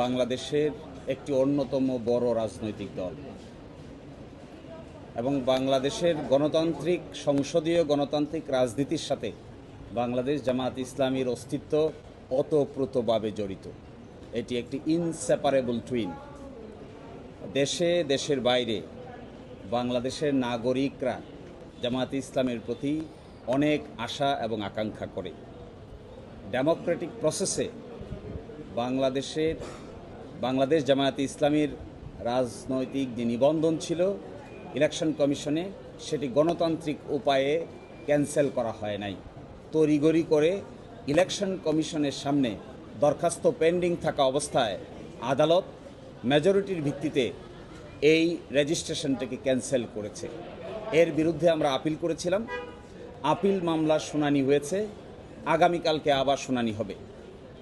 বাংলাদেশের একটি অন্যতম বড় রাজনৈতিক দল এবং বাংলাদেশের গণতান্ত্রিক সংসদীয় গণতান্ত্রিক রাজনীতির সাথে বাংলাদেশ জামায়াত ইসলামীর অস্তিত্ব ওতপ্রোতভাবে জড়িত। এটি একটি ইনসেপারেবল টুইন। দেশের বাইরে বাংলাদেশের নাগরিকরা জামায়াত ইসলামের প্রতি অনেক আশা এবং আকাঙ্ক্ষা করে। ডেমোক্রেটিক প্রসেসে বাংলাদেশ জামায়াত ইসলামীর রাজনৈতিক যে নিবন্ধন ছিল ইলেকশন কমিশনে, সেটি গণতান্ত্রিক উপায়ে ক্যান্সেল করা হয় নাই। তড়িঘড়ি করে ইলেকশন কমিশনের সামনে দরখাস্ত পেন্ডিং থাকা অবস্থায় আদালত মেজরিটির ভিত্তিতে এই রেজিস্ট্রেশনটাকে ক্যান্সেল করেছে। এর বিরুদ্ধে আমরা আপিল করেছিলাম। আপিল মামলার শুনানি হয়েছে, আগামীকালকে আবার শুনানি হবে।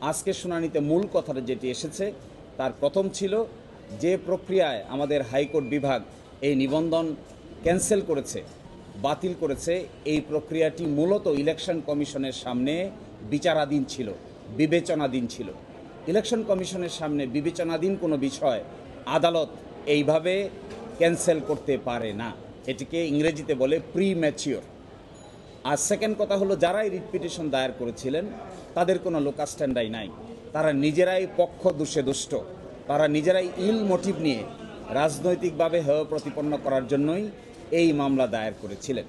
আজকে শুনানিতে মূল কথাটা যেটি এসেছে তার প্রথম ছিল যে প্রক্রিয়ায় আমাদের হাইকোর্ট বিভাগ এই নিবন্ধন ক্যান্সেল করেছে, বাতিল করেছে, এই প্রক্রিয়াটি মূলত ইলেকশন কমিশনের সামনে বিচারাধীন ছিল, বিবেচনাধীন ছিল। ইলেকশন কমিশনের সামনে বিবেচনাধীন কোনো বিষয় আদালত এইভাবে ক্যান্সেল করতে পারে না। এটিকে ইংরেজিতে বলে প্রিম্যাচিওর। আর সেকেন্ড কথা হলো, যারাই রিট পিটিশন দায়ের করেছিলেন তাদের কোনো লোকাল স্ট্যান্ডাই নাই। তারা নিজেরাই পক্ষ দোষে দুষ্ট, তারা নিজেরাই ইল মোটিভ নিয়ে রাজনৈতিকভাবে হেয় প্রতিপন্ন করার জন্যই এই মামলা দায়ের করেছিলেন।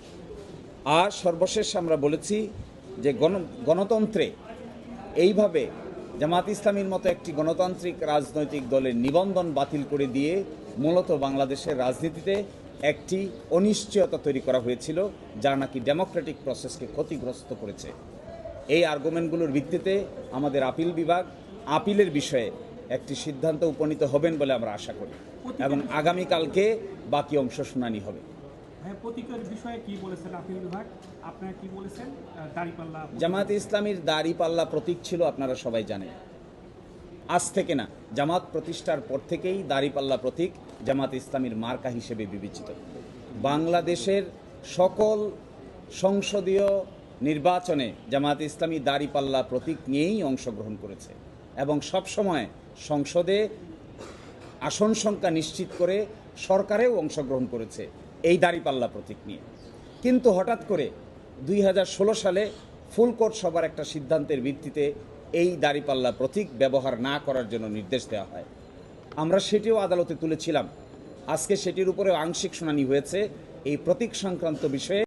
আর সর্বশেষ আমরা বলেছি যে গণতন্ত্রে এইভাবে জামায়াত ইসলামীর মতো একটি গণতান্ত্রিক রাজনৈতিক দলের নিবন্ধন বাতিল করে দিয়ে মূলত বাংলাদেশের রাজনীতিতে একটি অনিশ্চয়তা তৈরি করা হয়েছিল, যা নাকি ডেমোক্রেটিক প্রসেসকে ক্ষতিগ্রস্ত করেছে। এই আর্গুমেন্টগুলোর ভিত্তিতে আমাদের আপিল বিভাগ আপিলের বিষয়ে একটি সিদ্ধান্ত উপনীত হবেন বলে আমরা আশা করি এবং আগামীকালকে বাকি অংশ শুনানি হবে। জামায়াত ইসলামীর দাড়িপাল্লা প্রতীক ছিল, আপনারা সবাই জানেন। আজ থেকে না, জামাত প্রতিষ্ঠার পর থেকেই দাড়িপাল্লা প্রতীক জামাত ইসলামীর মার্কা হিসেবে বিবেচিত। বাংলাদেশের সকল সংসদীয় নির্বাচনে জামাত ইসলামী দাড়িপাল্লা প্রতীক নিয়েই অংশগ্রহণ করেছে এবং সবসময় সংসদে আসন সংখ্যা নিশ্চিত করে সরকারেও অংশগ্রহণ করেছে এই দাড়িপাল্লা প্রতীক নিয়ে। কিন্তু হঠাৎ করে 2016 সালে ফুল কোর্ট সভার একটা সিদ্ধান্তের ভিত্তিতে এই দাড়িপাল্লা প্রতীক ব্যবহার না করার জন্য নির্দেশ দেওয়া হয়। আমরা সেটিও আদালতে তুলেছিলাম। আজকে সেটির উপরে আংশিক শুনানি হয়েছে এই প্রতীক সংক্রান্ত বিষয়ে।